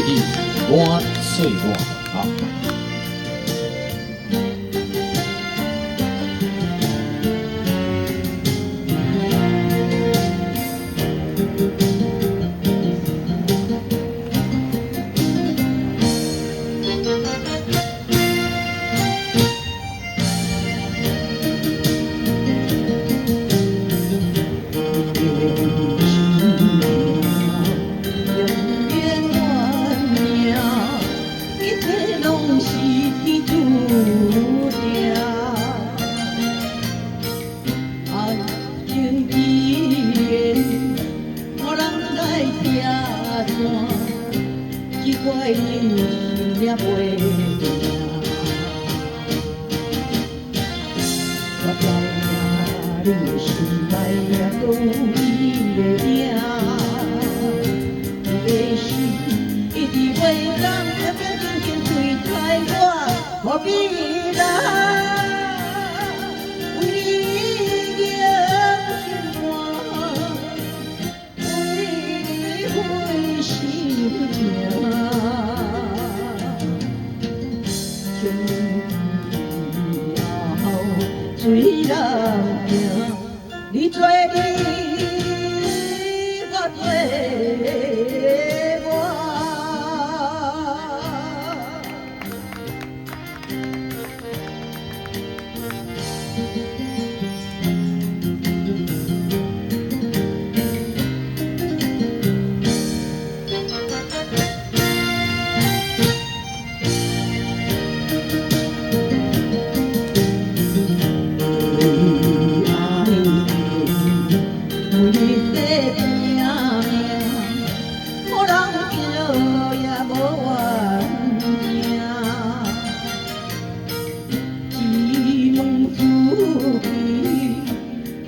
你，我碎我。好。奇怪你也袂听，我知影你心内也搁有伊的影，你的心一直袂当偏偏静静推开我，何必啦？为你用心肝，为你费心痛。水人行，你做你，我做我。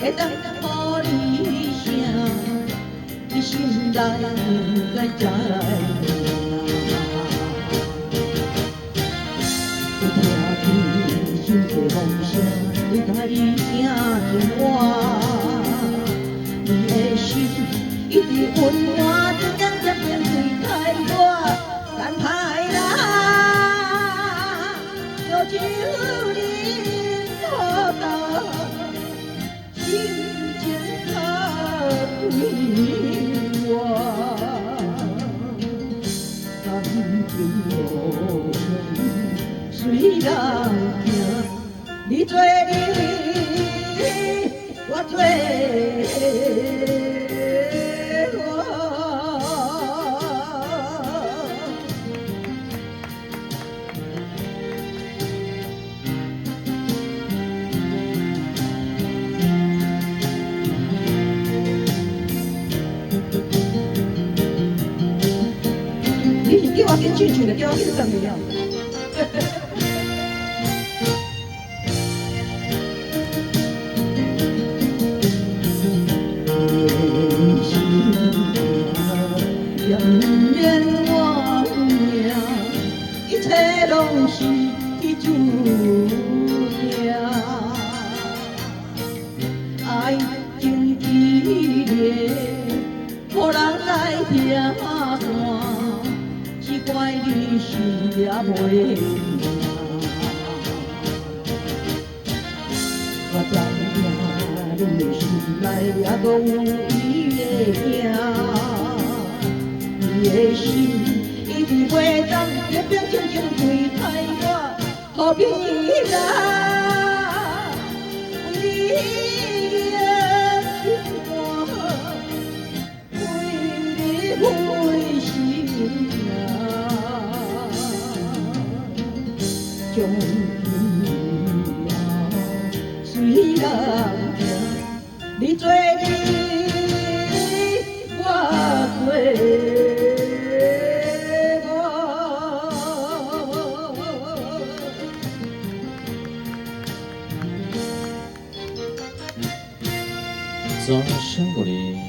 会当予你声，你心内应该知有听见心底风声，你甲伊听真晚，你的心一直温暖，就渐渐变离开我，但歹啦，就只有你可懂。心情较对我，感情路随人行，你做你，我做我。你叫我跟唱唱的，叫我去唱的了。人言我命，一切拢是注定。爱情激烈，予人来听散。只怪你心也袂听，我知影你心内也搁有伊的影，你的心一直袂当偏偏静静推开我，何必啦？为你用心肝，为你费心痛。终于了，随人行，你做你，我做掌声鼓励。